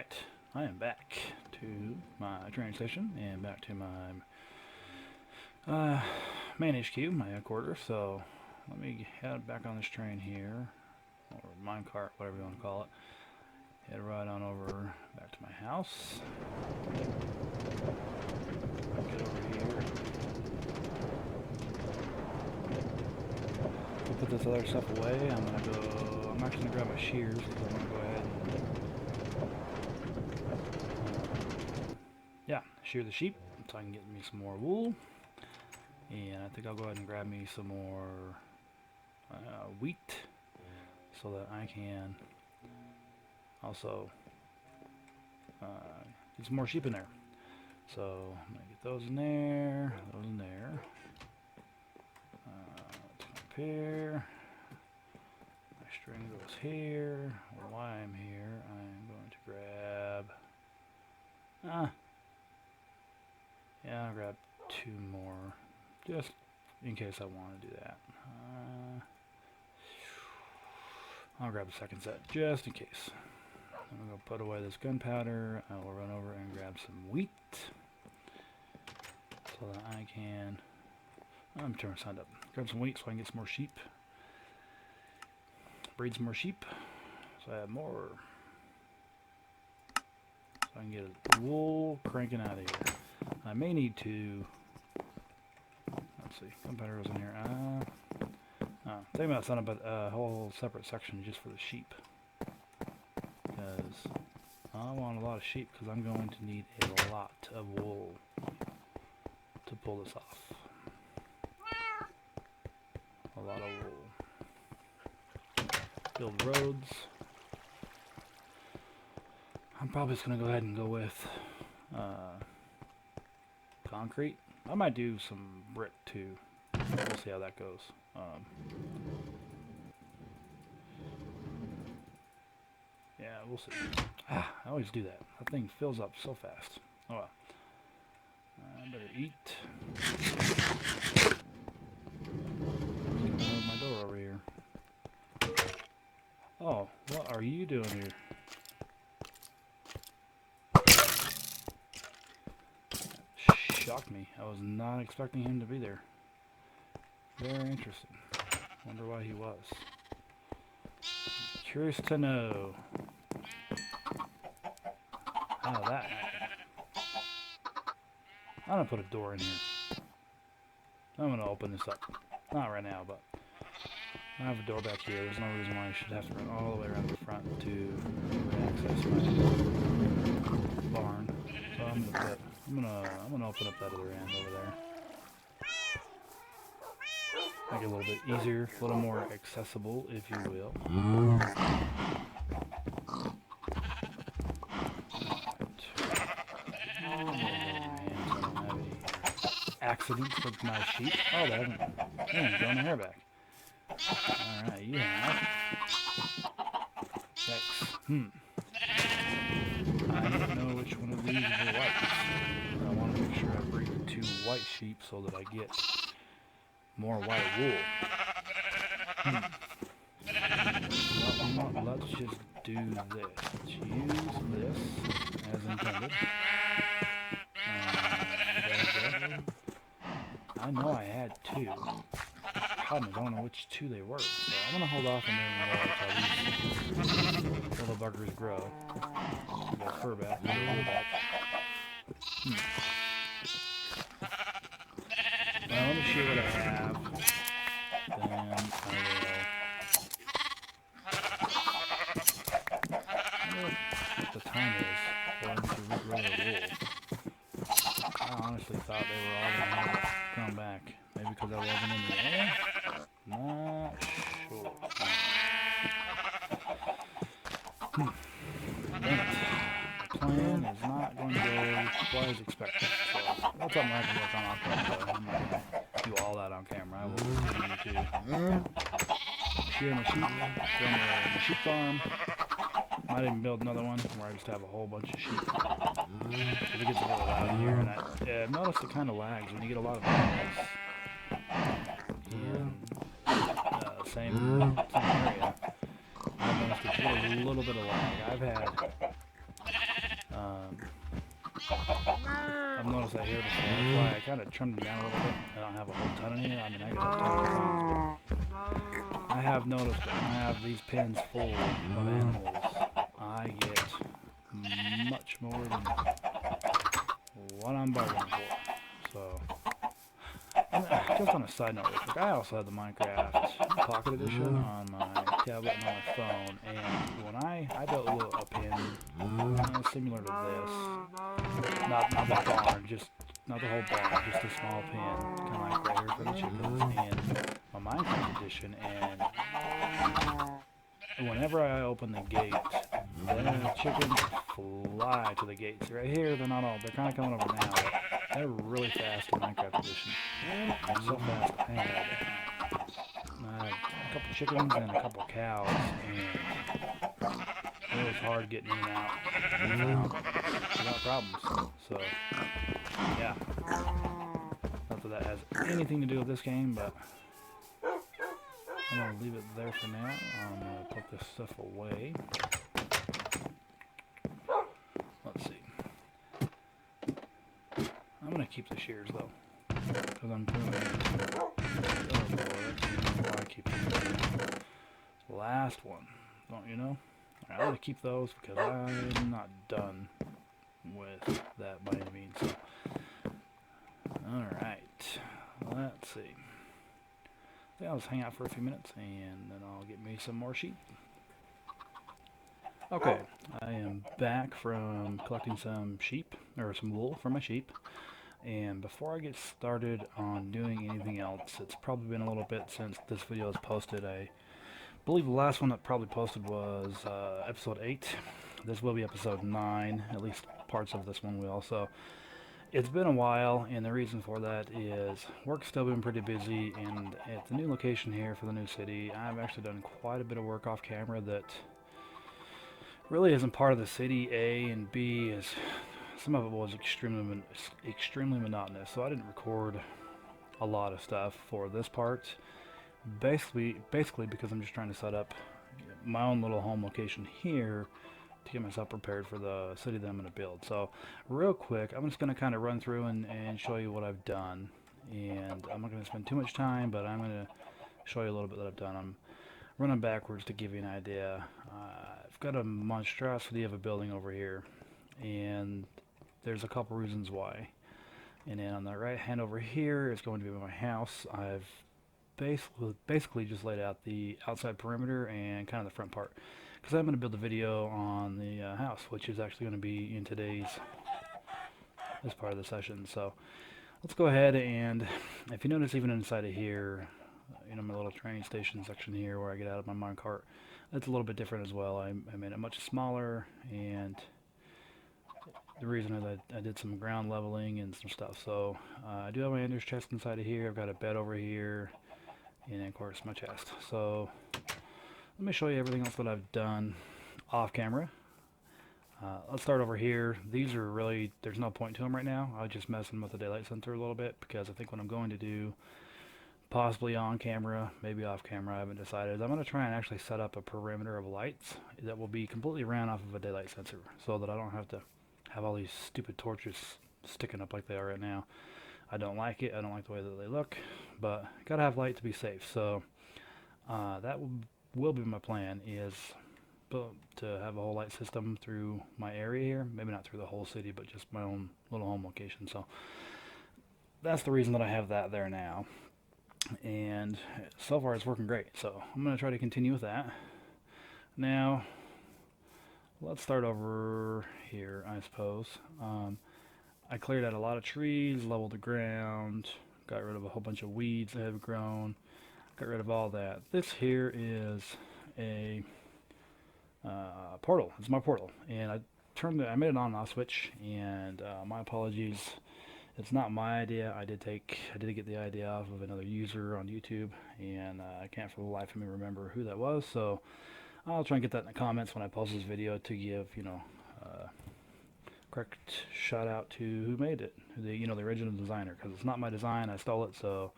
Alright, I am back to my training station and back to my main HQ, my headquarters. So let me head back on this train here, or minecart, whatever you want to call it. Head right on over back to my house. Get over here. We'll put this other stuff away. I'm actually gonna grab my shears because I'm gonna go ahead and shear the sheep so I can get me some more wool. And I think I'll go ahead and grab me some more wheat so that I can also get some more sheep in there. So I'm going to get those in there, those in there. Let's come up here. My string goes here. While I'm here, I'm going to grab... yeah, I'll grab two more, just in case I want to do that. I'll grab a second set, just in case. I'm going to put away this gunpowder. I will run over and grab some wheat, so that I can... I'm turning my sound up. Grab some wheat so I can get some more sheep. Breed some more sheep, so I have more. So I can get wool cranking out of here. I may need to... Let's see, gunpowder was in here. Thinking about setting up a whole separate section just for the sheep, because I want a lot of sheep, because I'm going to need a lot of wool to pull this off. A lot of wool. Build roads. I'm probably just going to go ahead and go with concrete. I might do some brick too. We'll see how that goes. Yeah, we'll see. I always do that. That thing fills up so fast. Oh well. I better eat. Move my door over here. Oh, what are you doing here? Shocked me. I was not expecting him to be there. Very interesting. Wonder why he was. Curious to know how that happened. I'm gonna put a door in here. I'm gonna open this up. Not right now, but I have a door back here. There's no reason why I should have to run all the way around the front to access my barn. So I'm gonna open up that other end over there. Make it a little bit easier, a little more accessible, if you will. Accidents with my sheep. Oh, they haven't grown their hair back. Alright, you have. Yikes. I don't know which one of these is the whites. I want to make sure I breed 2 white sheep so that I get more white wool. Well, let's just do this. Let's use this as intended. I know I had 2. Problem is, I don't know which 2 they were. So I'm going to hold off and then these little buggers grow. Their fur back, their wool back. Well, let me see what I have. Then I will... what the time is for them to regrow their wool. I honestly thought they were all going to come back. Maybe because I wasn't in the air? Not sure. Dang it. The plan is not going to go quite as expected. So that's something I can work on camera. I'm not going to do all that on camera. I will continue to shear my sheep, run the sheep farm. Might even build another one where I just have a whole bunch of sheep. It gets a little loud here, and I've noticed it kind of lags when you get a lot of animals in the same area. I've noticed it's a little bit of lag. I've had I've noticed that here before. That's why I kind of trimmed them down a little bit. I don't have a whole ton in here. I mean, I get a ton of pounds, but I have noticed that when I have these pens full of animals, I get much more than what I'm bargaining for. So, and just on a side note, real quick, I also have the Minecraft Pocket Edition on my tablet and on my phone, and when I built a pen similar to this, not the barn, just not the whole barn, just a small pen, kind of like right here for the chickens, and my Minecraft Edition, and whenever I open the gate, the chickens fly to the gates. Right here, they're not all, they're kind of coming over now, but they're really fast in Minecraft Edition. So fast, I had a couple chickens and a couple cows, and it was hard getting in and out without problems. So, yeah. Not that that has anything to do with this game, but I'm going to leave it there for now. I'm going to put this stuff away. Let's see. I'm going to keep the shears, though, because I'm pruning it. Oh, boy, I keep them. The last one, don't you know? I'm going to keep those because I'm not done with that by any means. So. Alright, let's see. I think I'll just hang out for a few minutes and then I'll get me some more sheep. Okay, I am back from collecting some sheep, or some wool for my sheep. And before I get started on doing anything else, it's probably been a little bit since this video was posted. I believe the last one that probably posted was episode 8. This will be episode 9, at least parts of this one will. So it's been a while, and the reason for that is work's still been pretty busy, and at the new location here for the new city, I've actually done quite a bit of work off camera that really isn't part of the city, A, and B is some of it was extremely monotonous, so I didn't record a lot of stuff for this part. Basically because I'm just trying to set up my own little home location here to get myself prepared for the city that I'm going to build. So real quick, I'm just going to kind of run through and show you what I've done, and I'm not going to spend too much time, but I'm going to show you a little bit that I've done. I'm running backwards to give you an idea. I've got a monstrosity of a building over here, and there's a couple reasons why. And then on the right hand over here is going to be my house. I've basically just laid out the outside perimeter and kind of the front part, because I'm going to build a video on the house, which is actually going to be in this part of the session. So let's go ahead, and if you notice, even inside of here, you know, my little training station section here where I get out of my minecart, that's a little bit different as well. I made it much smaller, and the reason is I did some ground leveling and some stuff. So I do have my ender's chest inside of here. I've got a bed over here, and then of course my chest. So let me show you everything else that I've done off camera. Let's start over here. These are really, there's no point to them right now. I was just messing with the daylight sensor a little bit, because I think what I'm going to do, possibly on camera, maybe off camera, I haven't decided, is I'm going to try and actually set up a perimeter of lights that will be completely ran off of a daylight sensor, so that I don't have to have all these stupid torches sticking up like they are right now. I don't like it. I don't like the way that they look, but gotta have light to be safe. So that will be my plan, is to have a whole light system through my area here. Maybe not through the whole city, but just my own little home location. So that's the reason that I have that there now, and so far it's working great. So I'm going to try to continue with that. Now let's start over here, I suppose. I cleared out a lot of trees, leveled the ground, got rid of a whole bunch of weeds that have grown, got rid of all that. This here is a portal. It's my portal, and I made an on and off switch, and my apologies. It's not my idea. I did get the idea off of another user on YouTube, and I can't for the life of me remember who that was. So I'll try and get that in the comments when I post this video to give, you know, correct shout out to who made it, the original designer, because it's not my design. I stole it, so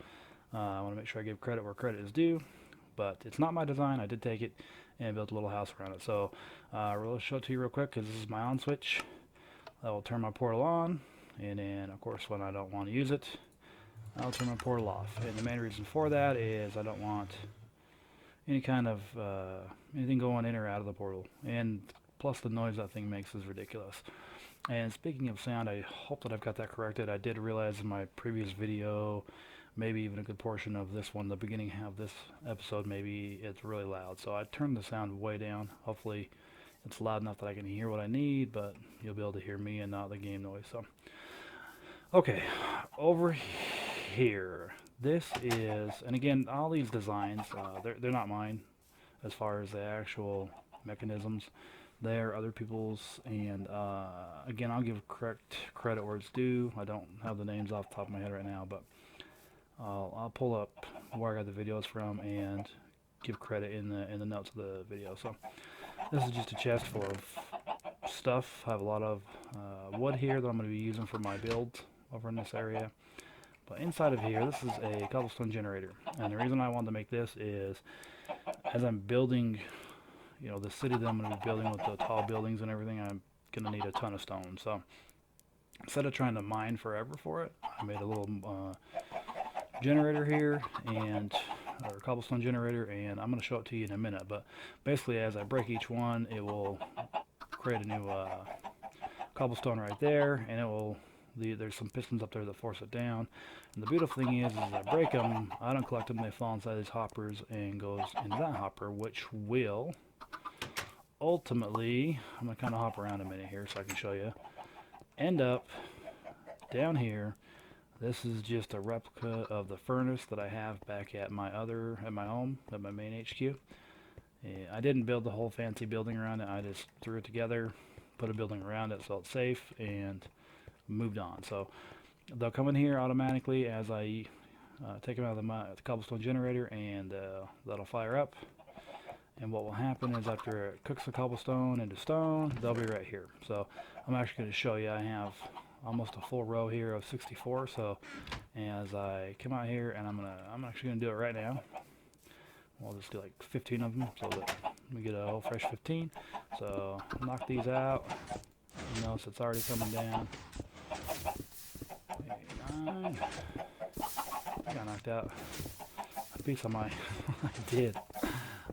I want to make sure I give credit where credit is due. But it's not my design. I did take it and built a little house around it. So I'll show it to you real quick, because this is my on switch. I will turn my portal on, and then of course when I don't want to use it, I'll turn my portal off. And the main reason for that is I don't want any kind of anything going in or out of the portal. And plus the noise that thing makes is ridiculous. And speaking of sound, I hope that I've got that corrected. I did realize in my previous video, maybe even a good portion of this one, the beginning of this episode, maybe it's really loud. So I turned the sound way down. Hopefully it's loud enough that I can hear what I need, but you'll be able to hear me and not the game noise. So, okay, over here, this is, and again, all these designs, they're not mine as far as the actual mechanisms. They're other people's, and again, I'll give correct credit where it's due. I don't have the names off the top of my head right now, but I'll pull up where I got the videos from and give credit in the notes of the video. So this is just a chest full of stuff. I have a lot of wood here that I'm going to be using for my builds over in this area. But inside of here, this is a cobblestone generator, and the reason I wanted to make this is as I'm building, you know, the city that I'm going to be building with the tall buildings and everything, I'm going to need a ton of stone. So instead of trying to mine forever for it, I made a little generator here, and or cobblestone generator, and I'm going to show it to you in a minute. But basically, as I break each one, it will create a new cobblestone right there, and it will. There's some pistons up there that force it down. And the beautiful thing is I break them, I don't collect them, they fall inside these hoppers and goes into that hopper, which will ultimately, I'm going to kind of hop around a minute here so I can show you, end up down here. This is just a replica of the furnace that I have back at my home, at my main HQ. I didn't build the whole fancy building around it, I just threw it together, put a building around it so it's safe, and moved on. So they'll come in here automatically as I take them out of the cobblestone generator, and that'll fire up. And what will happen is after it cooks the cobblestone into stone, they'll be right here. So I'm actually going to show you. I have almost a full row here of 64. So as I come out here, and I'm actually going to do it right now. We'll just do like 15 of them so that we get a whole fresh 15. So knock these out. You notice it's already coming down. 89. I got knocked out a piece of my. I did.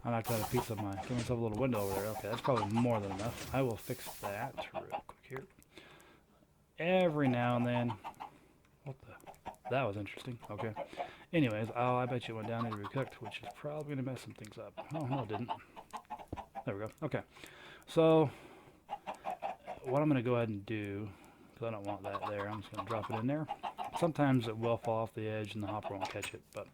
I knocked out a piece of my. Give myself a little window over there. Okay, that's probably more than enough. I will fix that real quick here. Every now and then. What the? That was interesting. Okay. Anyways, I bet you it went down there to be cooked, which is probably going to mess some things up. Oh, no, it didn't. There we go. Okay. So, what I'm going to go ahead and do, because I don't want that there, I'm just going to drop it in there. Sometimes it will fall off the edge and the hopper won't catch it, but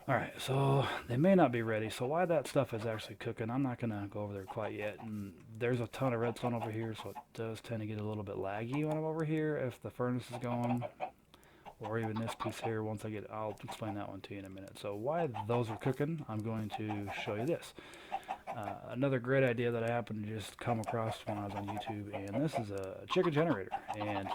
alright, so they may not be ready. So while that stuff is actually cooking, I'm not going to go over there quite yet. And there's a ton of redstone over here, so it does tend to get a little bit laggy when I'm over here if the furnace is going, or even this piece here. Once I get, I'll explain that one to you in a minute. So while those are cooking, I'm going to show you this. Another great idea that I happened to just come across when I was on YouTube, and this is a chicken generator, and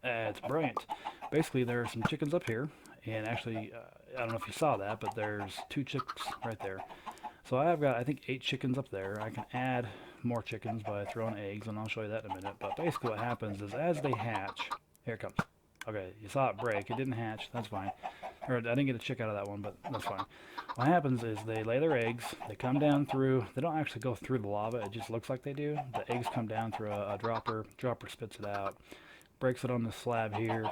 it's brilliant. Basically, there are some chickens up here, and actually, I don't know if you saw that, but there's 2 chicks right there. So I've got, I think, 8 chickens up there. I can add more chickens by throwing eggs, and I'll show you that in a minute. But basically what happens is as they hatch, here it comes. Okay, you saw it break. It didn't hatch. That's fine. Or I didn't get a chick out of that one, but that's fine. What happens is they lay their eggs. They come down through. They don't actually go through the lava. It just looks like they do. The eggs come down through a dropper. Dropper spits it out, breaks it on the slab here,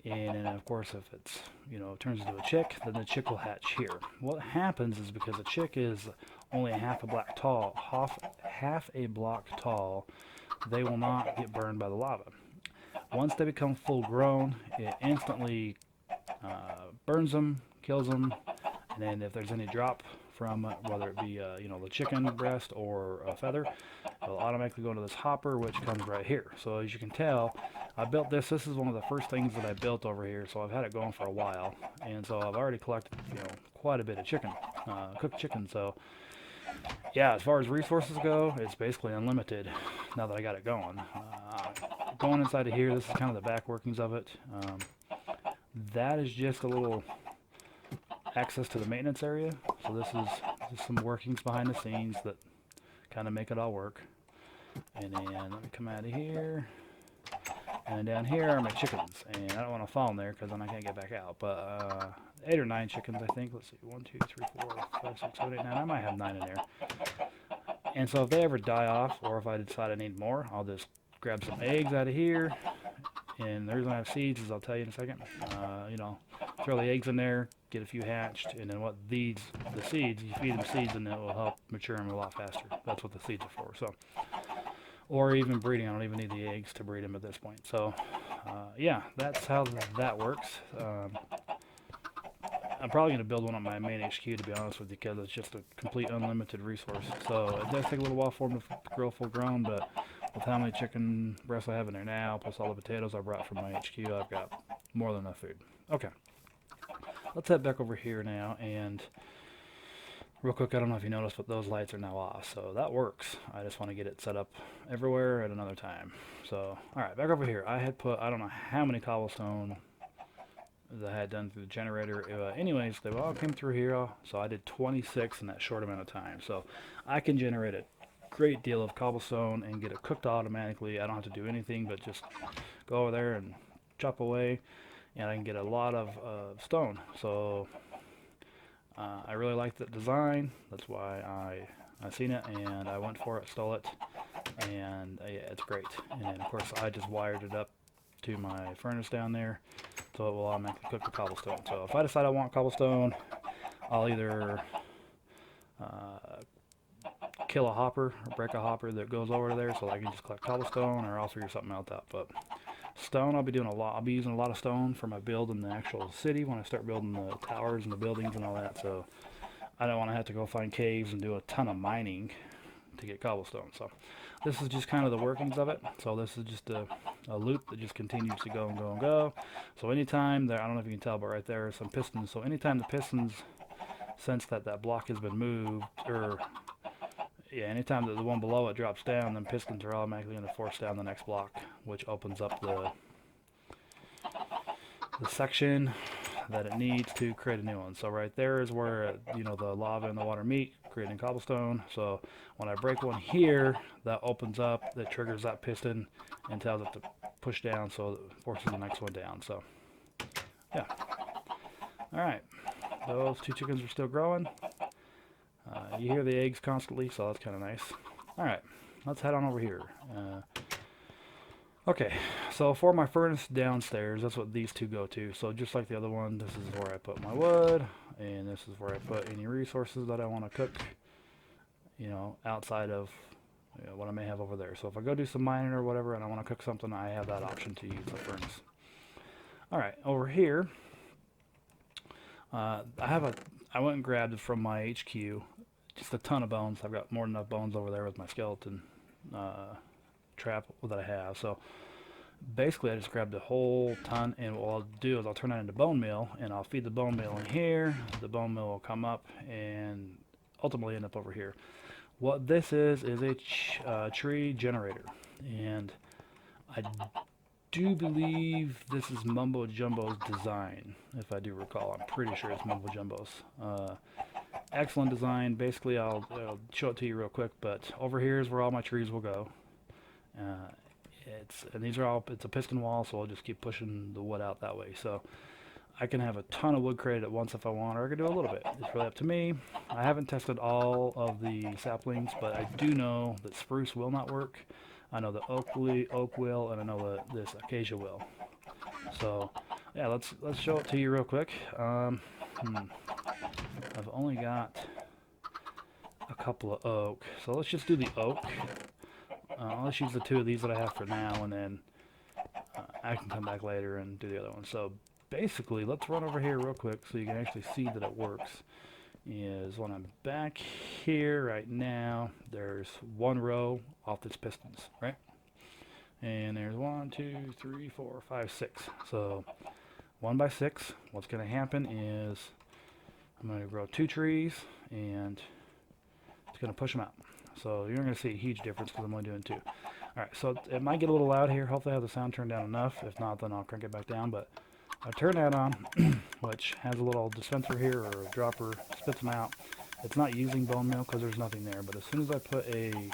and then of course if it's, you know, turns into a chick, then the chick will hatch here. What happens is because a chick is only half a block tall, they will not get burned by the lava. Once they become full grown, it instantly burns them, kills them, and then if there's any drop from whether it be you know, the chicken breast or a feather, it'll automatically go into this hopper, which comes right here. So as you can tell, I built this. This is one of the first things that I built over here, so I've had it going for a while, and so I've already collected, you know, quite a bit of chicken, cooked chicken. So yeah, as far as resources go, it's basically unlimited now that I got it going. Going inside of here, this is kind of the back workings of it. That is just a little access to the maintenance area. So this is just some workings behind the scenes that kind of make it all work. And then let me come out of here. And then down here are my chickens. And I don't want to fall in there because then I can't get back out. But 8 or 9 chickens, I think. Let's see. 1, 2, 3, 4, 5, 6, 7, 8, 9. I might have 9 in there. And so if they ever die off, or if I decide I need more, I'll just grab some eggs out of here. And the reason I have seeds is I'll tell you in a second. You know, throw the eggs in there, get a few hatched, and then the seeds, you feed them seeds and it will help mature them a lot faster. That's what the seeds are for. So, or even breeding, I don't even need the eggs to breed them at this point. So, yeah, that's how that works. I'm probably going to build one on my main HQ, to be honest with you, because it's just a complete unlimited resource. So it does take a little while for them to grow full grown, but with how many chicken breasts I have in there now, plus all the potatoes I brought from my HQ, I've got more than enough food. Okay, let's head back over here now, and real quick, I don't know if you noticed, but those lights are now off, so that works. I just want to get it set up everywhere at another time. So, alright, back over here. I had put, I don't know how many cobblestone that I had done through the generator. Anyways, they all came through here, so I did 26 in that short amount of time. So I can generate a great deal of cobblestone and get it cooked automatically. I don't have to do anything but just go over there and chop away, and I can get a lot of stone. So I really like that design. That's why I seen it and I went for it, stole it, and yeah, it's great. And then of course I just wired it up to my furnace down there, so it will automatically cook the cobblestone. So if I decide I want cobblestone, I'll either kill a hopper or break a hopper that goes over there so I can just collect cobblestone, or I'll figure something else out. But stone, I'll be doing a lot. I'll be using a lot of stone for my build in the actual city when I start building the towers and the buildings and all that. So I don't want to have to go find caves and do a ton of mining to get cobblestone. So this is just kind of the workings of it. So this is just a loop that just continues to go and go and go. So anytime there, I don't know if you can tell, but right there are some pistons. So anytime the pistons sense that that block has been moved, or yeah, anytime that the one below it drops down, then pistons are automatically going to force down the next block, which opens up the section that it needs to create a new one. So right there is where you know, the lava and the water meet, creating cobblestone. So when I break one here, that opens up, that triggers that piston and tells it to push down, so it forces the next one down. So yeah, all right, those 2 chickens are still growing. You hear the eggs constantly, so that's kind of nice. All right, let's head on over here. Okay, so for my furnace downstairs, that's what these 2 go to. So just like the other one, this is where I put my wood, and this is where I put any resources that I want to cook, you know, outside of, you know, what I may have over there. So if I go do some mining or whatever and I want to cook something, I have that option to use the furnace. All right, over here, I went and grabbed from my HQ just a ton of bones. I've got more than enough bones over there with my skeleton trap that I have. So basically I just grabbed a whole ton, and what I'll do is I'll turn that into bone meal, and I'll feed the bone meal in here. The bone meal will come up and ultimately end up over here. What this is a tree generator, and I do believe this is Mumbo Jumbo's design, if I do recall. I'm pretty sure it's Mumbo Jumbo's. Excellent design. Basically, I'll show it to you real quick, but over here is where all my trees will go. It's a piston wall, so I'll just keep pushing the wood out that way. So I can have a ton of wood created at once if I want, or I can do a little bit. It's really up to me. I haven't tested all of the saplings, but I do know that spruce will not work. I know that oak will, and I know that this acacia will. So yeah, let's show it to you real quick. I've only got a couple of oak, so let's just do the oak. Let's use the 2 of these that I have for now, and then I can come back later and do the other one. So basically, let's run over here real quick so you can actually see that it works. Is when I'm back here right now, there's 1 row off this pistons, right? And there's 1, 2, 3, 4, 5, 6. So 1 by 6. What's going to happen is I'm going to grow 2 trees, and it's going to push them out. So you're not going to see a huge difference because I'm only doing 2. Alright, so it might get a little loud here. Hopefully I have the sound turned down enough. If not, then I'll crank it back down. But I turn that on, which has a little dispenser here, or a dropper, spits them out. It's not using bone meal because there's nothing there. But as soon as I put a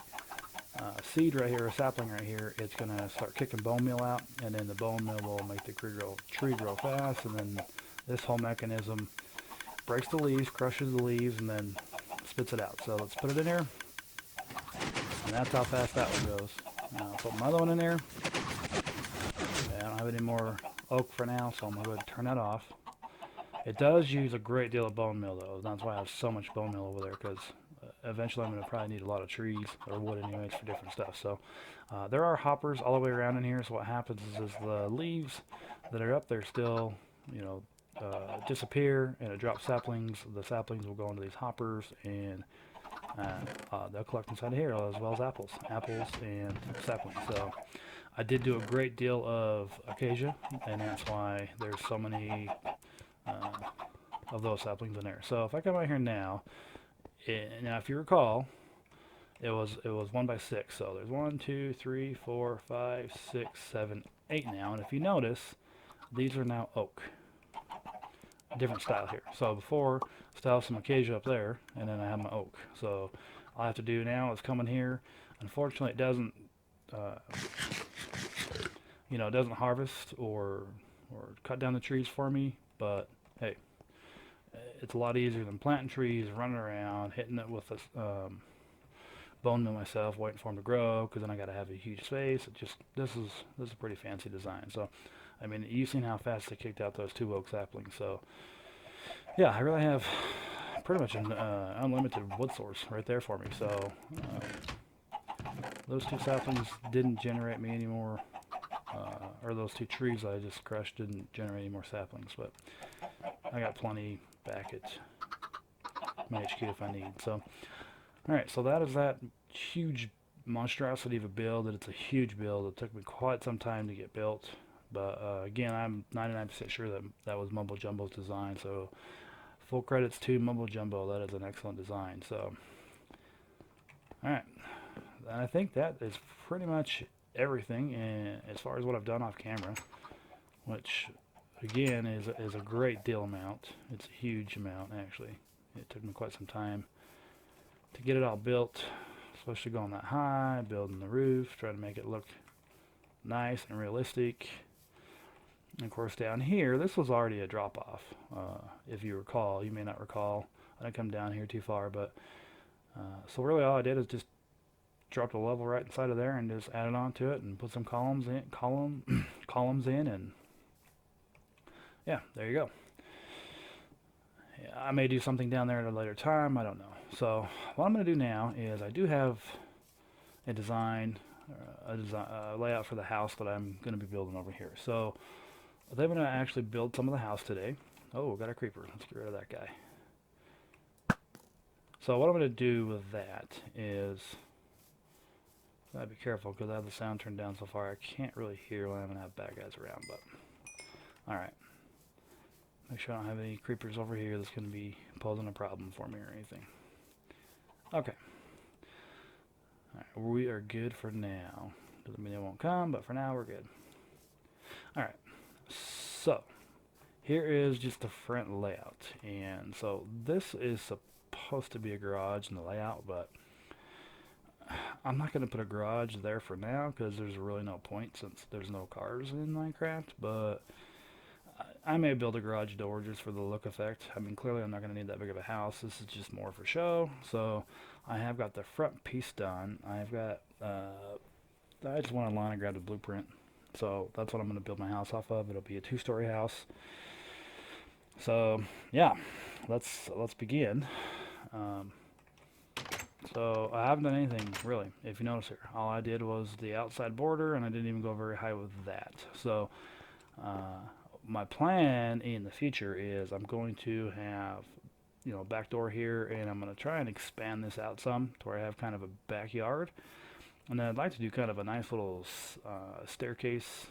seed right here, a sapling right here, it's going to start kicking bone meal out, and then the bone meal will make the tree grow fast, and then this whole mechanism breaks the leaves, crushes the leaves, and then spits it out. So let's put it in there, and that's how fast that one goes. Now I'll put my other one in there. I don't have any more oak for now, so I'm going to go ahead and turn that off. It does use a great deal of bone meal, though. That's why I have so much bone meal over there, because eventually I'm going to probably need a lot of trees, or wood anyways, for different stuff. So there are hoppers all the way around in here, so what happens is the leaves that are up there still, you know, disappear, and it drops saplings. The saplings will go into these hoppers, and they'll collect inside of here, as well as apples and saplings. So I did do a great deal of acacia, and that's why there's so many of those saplings in there. So if I come out here now, now if you recall, it was 1 by 6. So there's 1, 2, 3, 4, 5, 6, 7, 8 now. And if you notice, these are now oak. Different style here. So before, I still have some acacia up there, and then I have my oak. So all I have to do now is come in here. Unfortunately, it doesn't, you know, it doesn't harvest or cut down the trees for me. But hey, it's a lot easier than planting trees, running around, hitting it with a bone meal myself, waiting for them to grow, because then I got to have a huge space. This is a pretty fancy design. So, I mean, you've seen how fast they kicked out those 2 oak saplings. So, yeah, I really have pretty much an unlimited wood source right there for me. So, those 2 saplings didn't generate me any more, or those 2 trees I just crushed didn't generate any more saplings. But I got plenty back at my HQ if I need. So, alright, so that is that huge monstrosity of a build. It's a huge build. It took me quite some time to get built. But again, I'm 99% sure that was Mumbo Jumbo's design. So full credits to Mumbo Jumbo. That is an excellent design. So, alright. And I think that is pretty much everything as far as what I've done off camera. Which, again, is a great deal amount. It's a huge amount, actually. It took me quite some time to get it all built, especially going that high, building the roof, trying to make it look nice and realistic. And of course down here, this was already a drop-off, if you recall. You may not recall. I didn't come down here too far, but so really all I did is just dropped a level right inside of there and just added on to it and put some columns in, and yeah, there you go. I may do something down there at a later time, I don't know. So what I'm going to do now is I do have a layout for the house that I'm going to be building over here. So they're going to actually build some of the house today. Oh, got a creeper. Let's get rid of that guy. So what I'm going to do with that is, I gotta be careful because I have the sound turned down so far I can't really hear when I'm going to have bad guys around. But alright. Make sure I don't have any creepers over here that's going to be posing a problem for me or anything. Okay. Alright, we are good for now. Doesn't mean they won't come, but for now we're good. Alright, so here is just the front layout. And so this is supposed to be a garage in the layout, but I'm not going to put a garage there for now because there's really no point since there's no cars in Minecraft. But I may build a garage door just for the look effect. I mean, clearly I'm not going to need that big of a house. This is just more for show. So I have got the front piece done. I've got, I just went online and grabbed a blueprint. So that's what I'm going to build my house off of. It'll be a 2-story house. So yeah, let's begin. So I haven't done anything really, if you notice here. All I did was the outside border, and I didn't even go very high with that. So my plan in the future is I'm going to have, you know, a back door here, and I'm going to try and expand this out some to where I have kind of a backyard. And then I'd like to do kind of a nice little staircase,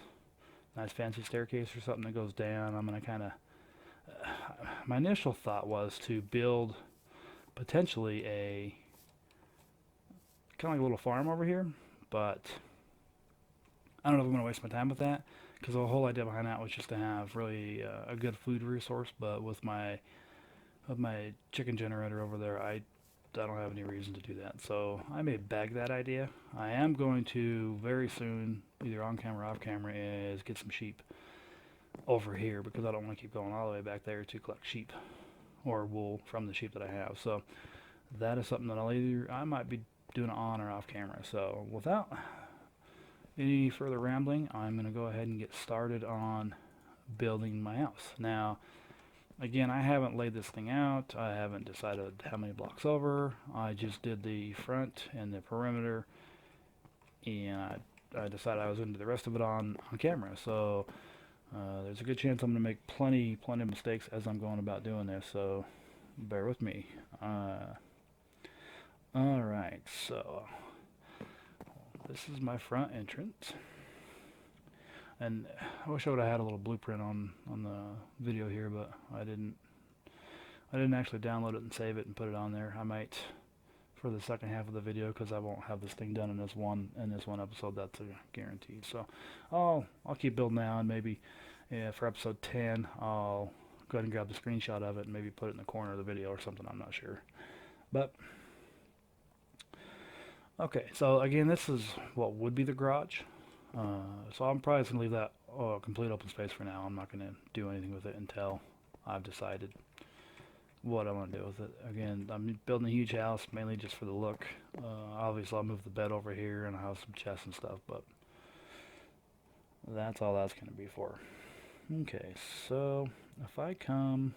nice fancy staircase or something that goes down. I'm going to kind of, my initial thought was to build potentially a, kind of like a little farm over here, but I don't know if I'm going to waste my time with that, because the whole idea behind that was just to have really a good food resource. But with my chicken generator over there, I I don't have any reason to do that. So I may bag that idea. I am going to very soon, either on camera or off camera, is get some sheep over here because I don't want to keep going all the way back there to collect sheep or wool from the sheep that I have. So that is something that I might be doing on or off camera. So without any further rambling, I'm going to go ahead and get started on building my house. Now, again, I haven't laid this thing out. I haven't decided how many blocks over. I just did the front and the perimeter, and I decided I was going to do the rest of it on camera. So there's a good chance I'm going to make plenty of mistakes as I'm going about doing this. So bear with me. Alright, so this is my front entrance. And I wish I would have had a little blueprint on the video here, but I didn't actually download it and save it and put it on there. I might for the second half of the video because I won't have this thing done in this one episode. That's a guarantee. So I'll keep building now, and maybe for episode 10 I'll go ahead and grab the screenshot of it and maybe put it in the corner of the video or something. I'm not sure, but okay. So again, this is what would be the garage. So I'm probably just going to leave that complete open space for now. I'm not going to do anything with it until I've decided what I want to do with it. Again, I'm building a huge house mainly just for the look. Obviously I'll move the bed over here and I'll have some chests and stuff, but that's all that's going to be for. Okay, so if I come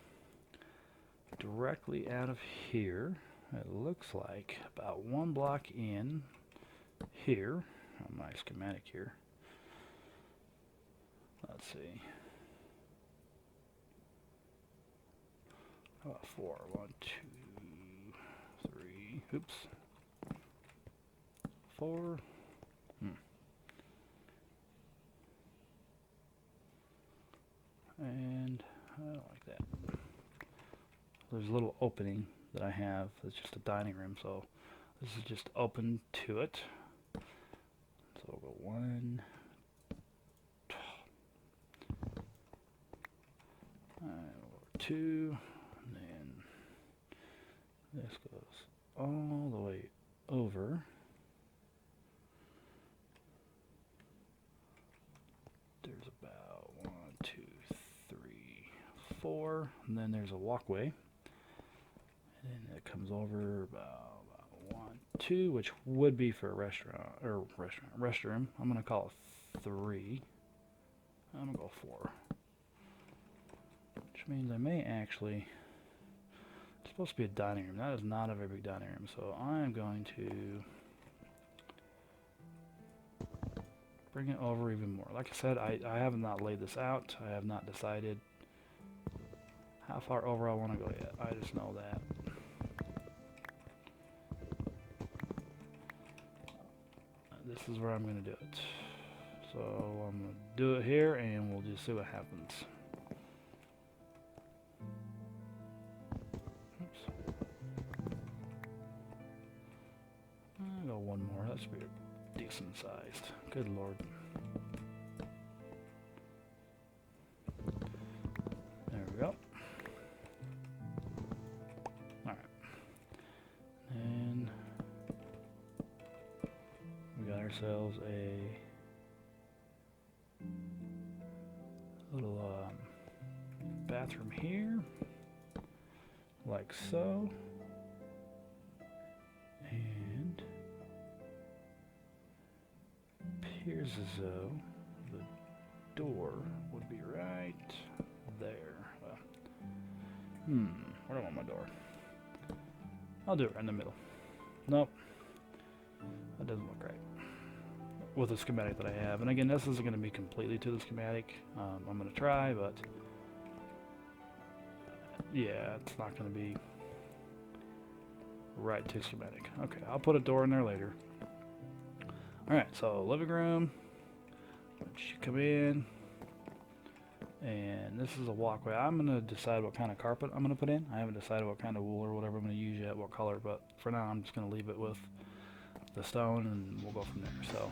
directly out of here, it looks like about one block in here on my schematic here. Let's see. How about 4? 1, 2, 3. Oops. 4. And I don't like that. There's a little opening that I have. It's just a dining room, so this is just open to it. So we'll go 1. 2, and then this goes all the way over. There's about 1, 2, 3, 4, and then there's a walkway, and then it comes over about 1, 2, which would be for a restroom. I'm gonna call it 3. I'm gonna go 4. Which means I may actually, it's supposed to be a dining room. That is not a very big dining room, so I'm going to bring it over even more. Like I said, I have not laid this out. I have not decided how far over I want to go yet. I just know that. This is where I'm going to do it. So I'm going to do it here, and we'll just see what happens. I'll go one more. That should be decent sized. Good lord. There we go. Alright. And we got ourselves a little bathroom here, like so. And appears as though the door would be right there. Where do I want my door? I'll do it right in the middle. Nope. That doesn't look right with the schematic that I have. And again, this isn't going to be completely to the schematic. I'm going to try, but yeah, it's not going to be right to schematic. Okay, I'll put a door in there later. Alright, so living room. Once you come in, and this is a walkway. I'm going to decide what kind of carpet I'm going to put in. I haven't decided what kind of wool or whatever I'm going to use yet, what color, but for now I'm just going to leave it with the stone, and we'll go from there. So